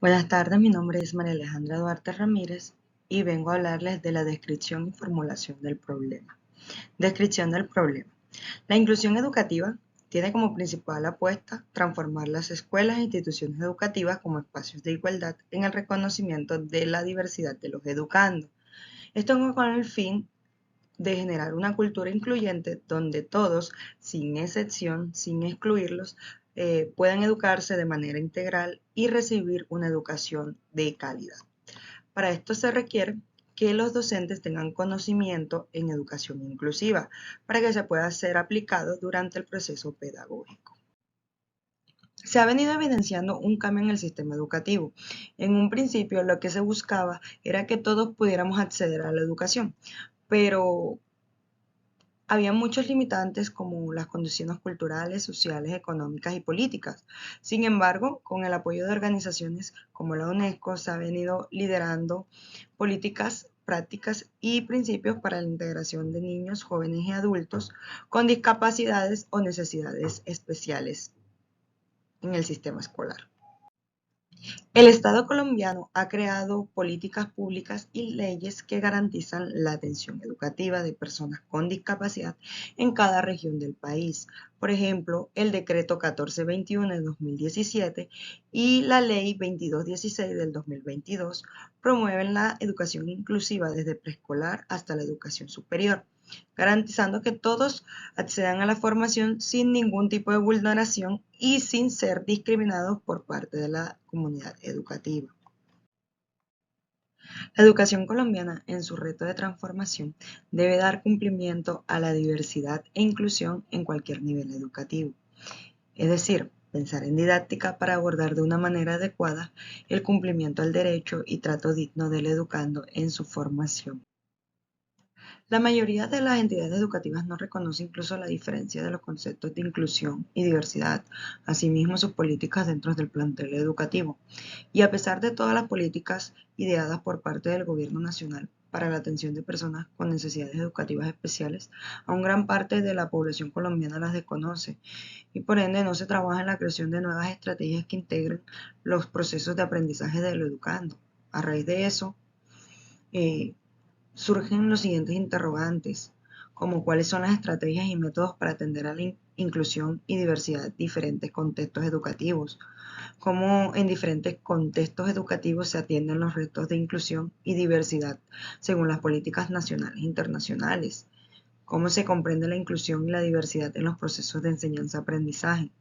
Buenas tardes, mi nombre es María Alejandra Duarte Ramírez y vengo a hablarles de la descripción y formulación del problema. Descripción del problema. La inclusión educativa tiene como principal apuesta transformar las escuelas e instituciones educativas como espacios de igualdad en el reconocimiento de la diversidad de los educandos. Esto con el fin de generar una cultura incluyente donde todos, sin excepción, sin excluirlos, puedan educarse de manera integral y recibir una educación de calidad. Para esto se requiere que los docentes tengan conocimiento en educación inclusiva para que se pueda ser aplicado durante el proceso pedagógico. Se ha venido evidenciando un cambio en el sistema educativo. En un principio lo que se buscaba era que todos pudiéramos acceder a la educación, pero había muchos limitantes como las condiciones culturales, sociales, económicas y políticas. Sin embargo, con el apoyo de organizaciones como la UNESCO, se ha venido liderando políticas, prácticas y principios para la integración de niños, jóvenes y adultos con discapacidades o necesidades especiales en el sistema escolar. El Estado colombiano ha creado políticas públicas y leyes que garantizan la atención educativa de personas con discapacidad en cada región del país. Por ejemplo, el Decreto 1421 de 2017 y la Ley 2216 del 2022 promueven la educación inclusiva desde preescolar hasta la educación superior, garantizando que todos accedan a la formación sin ningún tipo de vulneración y sin ser discriminados por parte de la comunidad educativa. La educación colombiana, en su reto de transformación, debe dar cumplimiento a la diversidad e inclusión en cualquier nivel educativo. Es decir, pensar en didáctica para abordar de una manera adecuada el cumplimiento al derecho y trato digno del educando en su formación. La mayoría de las entidades educativas no reconoce incluso la diferencia de los conceptos de inclusión y diversidad, asimismo sus políticas dentro del plantel educativo. Y a pesar de todas las políticas ideadas por parte del Gobierno Nacional para la atención de personas con necesidades educativas especiales, aún gran parte de la población colombiana las desconoce y por ende no se trabaja en la creación de nuevas estrategias que integren los procesos de aprendizaje del educando. A raíz de eso, eh, surgen los siguientes interrogantes, como cuáles son las estrategias y métodos para atender a la inclusión y diversidad en diferentes contextos educativos, cómo en diferentes contextos educativos se atienden los retos de inclusión y diversidad según las políticas nacionales e internacionales, cómo se comprende la inclusión y la diversidad en los procesos de enseñanza-aprendizaje.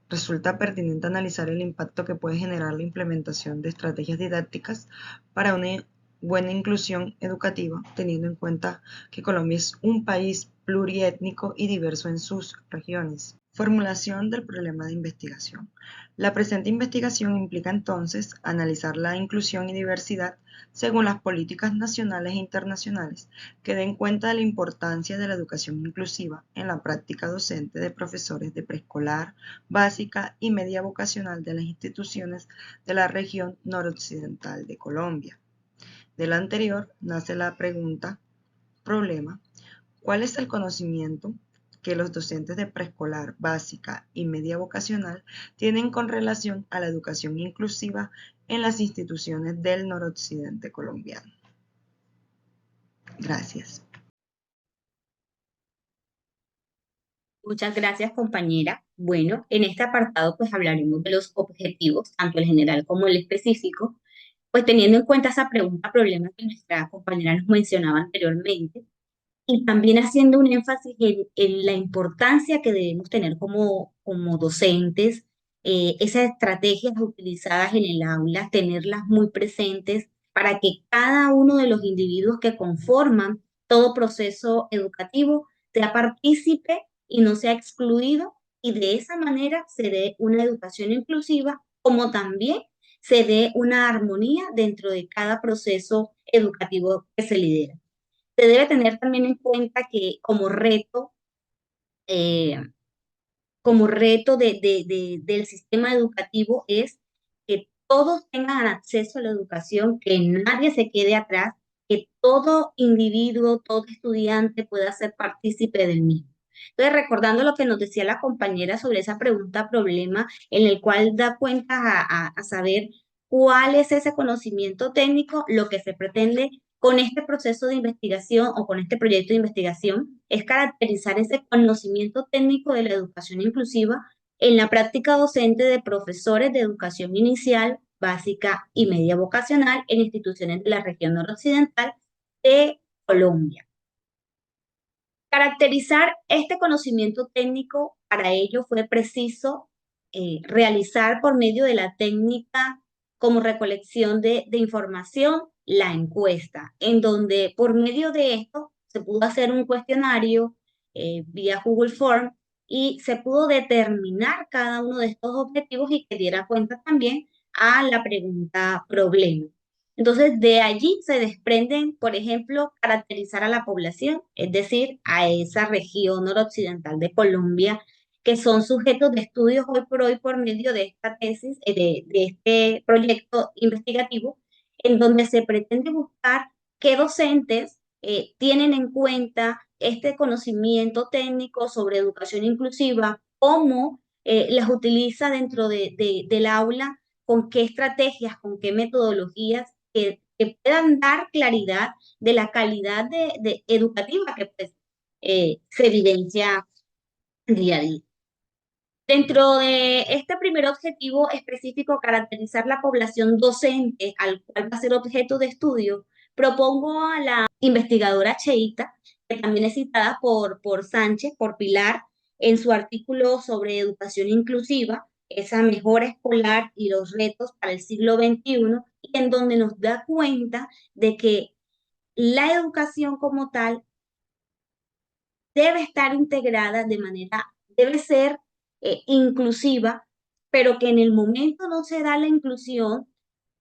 Resulta pertinente analizar el impacto que puede generar la implementación de estrategias didácticas para una buena inclusión educativa, teniendo en cuenta que Colombia es un país pluriétnico y diverso en sus regiones. Formulación del problema de investigación. La presente investigación implica entonces analizar la inclusión y diversidad según las políticas nacionales e internacionales que den cuenta de la importancia de la educación inclusiva en la práctica docente de profesores de preescolar, básica y media vocacional de las instituciones de la región noroccidental de Colombia. De lo anterior nace la pregunta, problema, ¿cuál es el conocimiento que los docentes de preescolar, básica y media vocacional tienen con relación a la educación inclusiva en las instituciones del noroccidente colombiano? Gracias. Muchas gracias, compañera. Bueno, en este apartado pues hablaremos de los objetivos, tanto el general como el específico, pues teniendo en cuenta esa pregunta, problema que nuestra compañera nos mencionaba anteriormente, y también haciendo un énfasis en la importancia que debemos tener como docentes, esas estrategias utilizadas en el aula, tenerlas muy presentes para que cada uno de los individuos que conforman todo proceso educativo sea partícipe y no sea excluido, y de esa manera se dé una educación inclusiva, como también se dé una armonía dentro de cada proceso educativo que se lidera. Se debe tener también en cuenta que eh, como reto del sistema educativo es que todos tengan acceso a la educación, que nadie se quede atrás, que todo individuo, todo estudiante pueda ser partícipe del mismo. Entonces, recordando lo que nos decía la compañera sobre esa pregunta problema, en el cual da cuenta a saber ¿Cuál es ese conocimiento técnico? Lo que se pretende con este proceso de investigación o con este proyecto de investigación es caracterizar ese conocimiento técnico de la educación inclusiva en la práctica docente de profesores de educación inicial, básica y media vocacional en instituciones de la región noroccidental de Colombia. Caracterizar este conocimiento técnico, para ello fue preciso realizar por medio de la técnica como recolección de información la encuesta, en donde por medio de esto se pudo hacer un cuestionario vía Google Form y se pudo determinar cada uno de estos objetivos y que diera cuenta también a la pregunta problema. Entonces, de allí se desprenden, por ejemplo, caracterizar a la población, es decir, a esa región noroccidental de Colombia, que son sujetos de estudios hoy por hoy por medio de esta tesis, de este proyecto investigativo, en donde se pretende buscar qué docentes tienen en cuenta este conocimiento técnico sobre educación inclusiva, cómo las utiliza dentro del aula, con qué estrategias, con qué metodologías que puedan dar claridad de la calidad educativa que pues, se evidencia día a día. Dentro de este primer objetivo específico, caracterizar la población docente al cual va a ser objeto de estudio, propongo a la investigadora Cheita, que también es citada por Sánchez, por Pilar, en su artículo sobre educación inclusiva, esa mejora escolar y los retos para el siglo XXI, y en donde nos da cuenta de que la educación como tal debe estar integrada de manera, debe ser inclusiva, pero que en el momento no se da la inclusión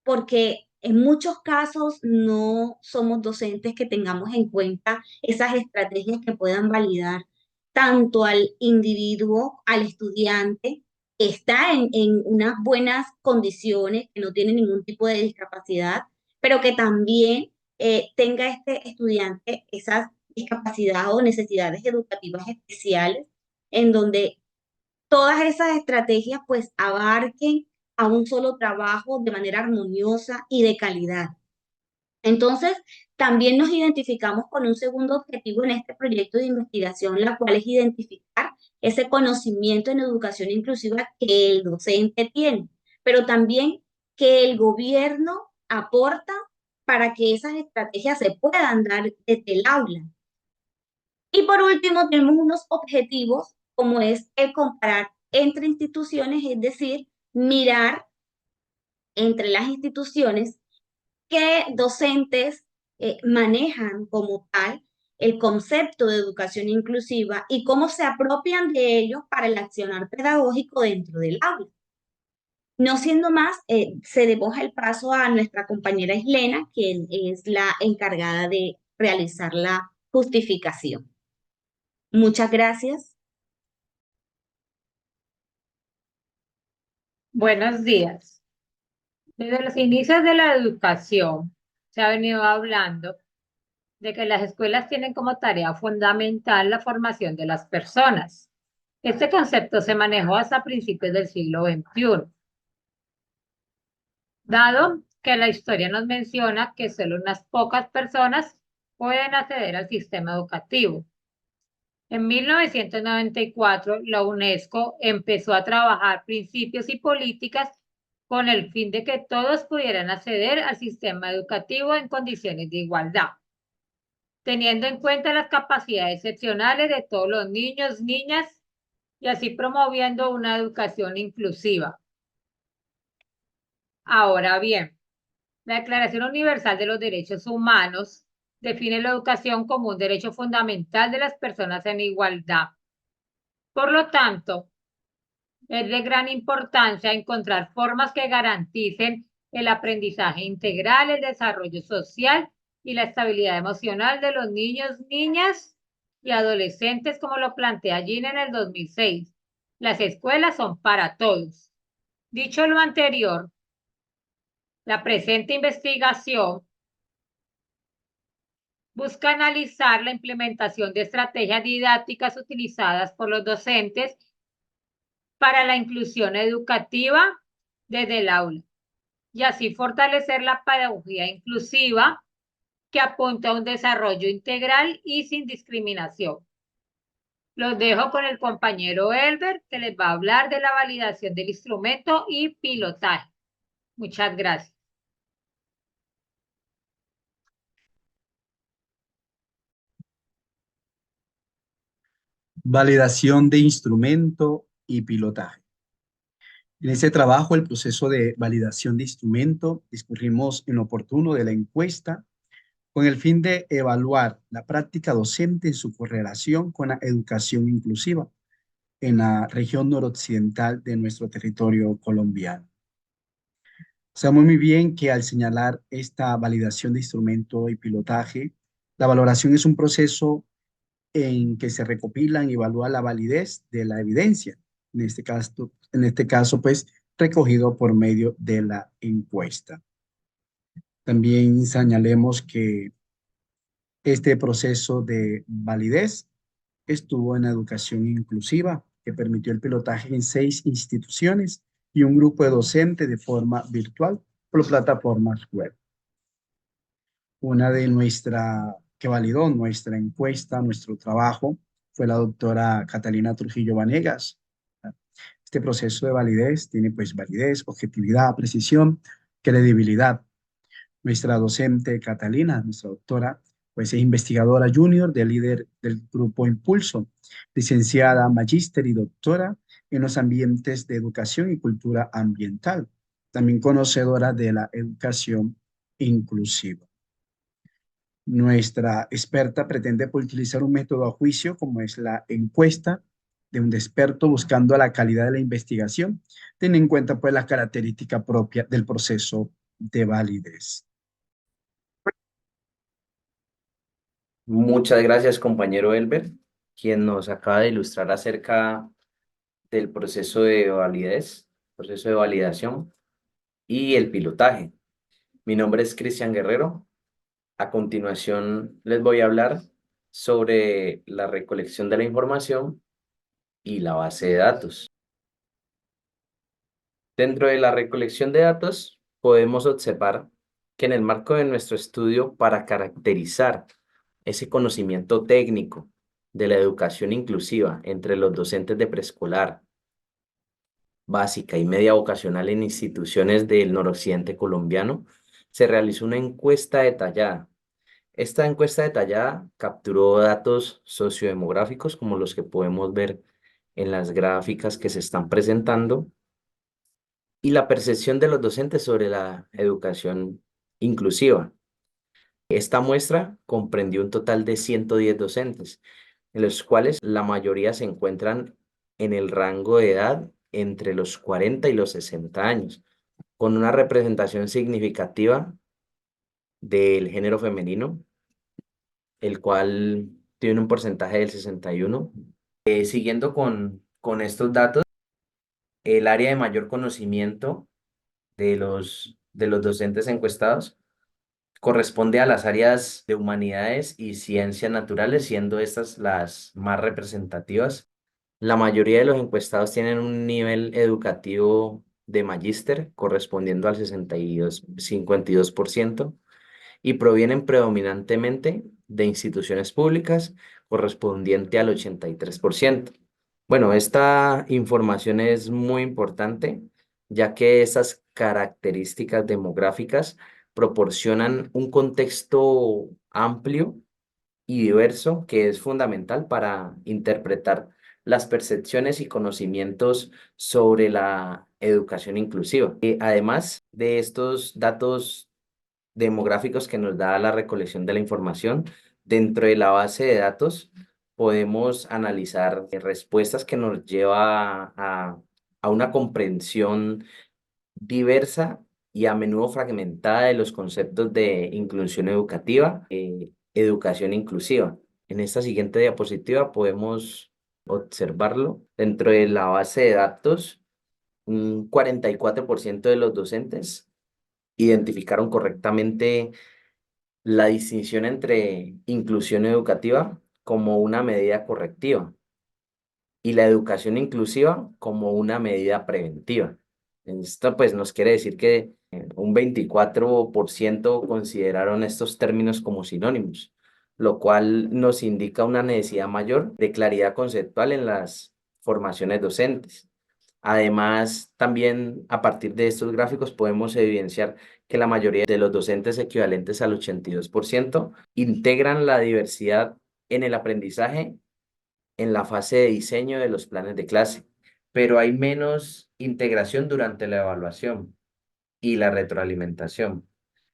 porque en muchos casos no somos docentes que tengamos en cuenta esas estrategias que puedan validar tanto al individuo, al estudiante, que está en unas buenas condiciones, que no tiene ningún tipo de discapacidad, pero que también tenga este estudiante esas discapacidades o necesidades educativas especiales, en donde todas esas estrategias pues abarquen a un solo trabajo de manera armoniosa y de calidad. Entonces, también nos identificamos con un segundo objetivo en este proyecto de investigación, la cual es identificar ese conocimiento en educación inclusiva que el docente tiene, pero también que el gobierno aporta para que esas estrategias se puedan dar desde el aula. Y por último, tenemos unos objetivos como es el comparar entre instituciones, es decir, mirar entre las instituciones qué docentes manejan como tal el concepto de educación inclusiva y cómo se apropian de ellos para el accionar pedagógico dentro del aula. No siendo más, cedemos el paso a nuestra compañera Islena, quien es la encargada de realizar la justificación. Muchas gracias. Buenos días. Desde los inicios de la educación se ha venido hablando de que las escuelas tienen como tarea fundamental la formación de las personas. Este concepto se manejó hasta principios del siglo XXI, dado que la historia nos menciona que solo unas pocas personas pueden acceder al sistema educativo. En 1994, la UNESCO empezó a trabajar principios y políticas con el fin de que todos pudieran acceder al sistema educativo en condiciones de igualdad, teniendo en cuenta las capacidades excepcionales de todos los niños, niñas, y así promoviendo una educación inclusiva. Ahora bien, la Declaración Universal de los Derechos Humanos define la educación como un derecho fundamental de las personas en igualdad. Por lo tanto, es de gran importancia encontrar formas que garanticen el aprendizaje integral, el desarrollo social y la estabilidad emocional de los niños, niñas y adolescentes, como lo plantea Gina en el 2006. Las escuelas son para todos. Dicho lo anterior, la presente investigación busca analizar la implementación de estrategias didácticas utilizadas por los docentes para la inclusión educativa desde el aula. y así fortalecer la pedagogía inclusiva que apunta a un desarrollo integral y sin discriminación. Los dejo con el compañero Elber, que les va a hablar de la validación del instrumento y pilotaje. Muchas gracias. Validación de instrumento y pilotaje. En este trabajo, el proceso de validación de instrumento, discurrimos en lo oportuno de la encuesta con el fin de evaluar la práctica docente en su correlación con la educación inclusiva en la región noroccidental de nuestro territorio colombiano. Sabemos muy bien que al señalar esta validación de instrumento y pilotaje, la valoración es un proceso en que se recopilan y evalúa la validez de la evidencia, en este caso, pues, recogido por medio de la encuesta. También señalemos que este proceso de validez estuvo en la educación inclusiva, que permitió el pilotaje en 6 instituciones y un grupo de docentes de forma virtual por plataformas web. Una de que validó nuestra encuesta, nuestro trabajo, fue la doctora Catalina Trujillo Vanegas. Este proceso de validez tiene pues validez, objetividad, precisión, credibilidad. Nuestra docente Catalina, nuestra doctora, pues es investigadora junior de líder del grupo Impulso, licenciada, magíster y doctora en los ambientes de educación y cultura ambiental, también conocedora de la educación inclusiva. Nuestra experta pretende utilizar un método a juicio como es la encuesta de un experto buscando la calidad de la investigación, teniendo en cuenta pues la característica propia del proceso de validez. Muchas gracias, compañero Elber, quien nos acaba de ilustrar acerca del proceso de validez, proceso de validación y el pilotaje. Mi nombre es Cristian Guerrero. A continuación les voy a hablar sobre la recolección de la información y la base de datos. Dentro de la recolección de datos, podemos observar que en el marco de nuestro estudio, para caracterizar ese conocimiento técnico de la educación inclusiva entre los docentes de preescolar, básica y media vocacional en instituciones del noroccidente colombiano, se realizó una encuesta detallada. Esta encuesta detallada capturó datos sociodemográficos como los que podemos ver en las gráficas que se están presentando y la percepción de los docentes sobre la educación inclusiva. Esta muestra comprendió un total de 110 docentes, en los cuales la mayoría se encuentran en el rango de edad entre los 40 y los 60 años, con una representación significativa del género femenino, el cual tiene un porcentaje del 61. Siguiendo con estos datos, el área de mayor conocimiento de los docentes encuestados corresponde a las áreas de humanidades y ciencias naturales, siendo estas las más representativas. La mayoría de los encuestados tienen un nivel educativo de magíster, correspondiendo al 52% y provienen predominantemente de instituciones públicas, correspondiente al 83%. Bueno, esta información es muy importante, ya que esas características demográficas proporcionan un contexto amplio y diverso que es fundamental para interpretar las percepciones y conocimientos sobre la educación inclusiva. Además de estos datos demográficos que nos da la recolección de la información, dentro de la base de datos podemos analizar respuestas que nos lleva a una comprensión diversa y a menudo fragmentada de los conceptos de inclusión educativa, educación inclusiva. En esta siguiente diapositiva podemos observarlo. Dentro de la base de datos, un 44% de los docentes identificaron correctamente la distinción entre inclusión educativa como una medida correctiva y la educación inclusiva como una medida preventiva. Esto pues nos quiere decir que un 24% consideraron estos términos como sinónimos, lo cual nos indica una necesidad mayor de claridad conceptual en las formaciones docentes. Además, también a partir de estos gráficos podemos evidenciar que la mayoría de los docentes, equivalentes al 82%, integran la diversidad en el aprendizaje en la fase de diseño de los planes de clase, pero hay menos integración durante la evaluación y la retroalimentación,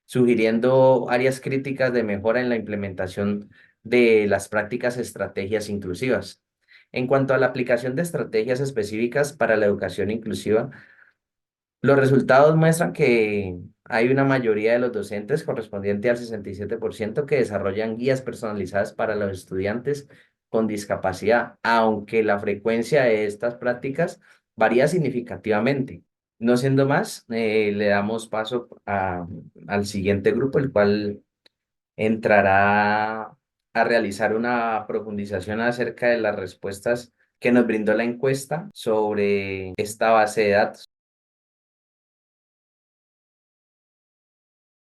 sugiriendo áreas críticas de mejora en la implementación de las prácticas estrategias inclusivas. En cuanto a la aplicación de estrategias específicas para la educación inclusiva, los resultados muestran que hay una mayoría de los docentes, correspondiente al 67%, que desarrollan guías personalizadas para los estudiantes con discapacidad, aunque la frecuencia de estas prácticas varía significativamente. No siendo más, le damos paso al siguiente grupo, el cual entrará a realizar una profundización acerca de las respuestas que nos brindó la encuesta sobre esta base de datos.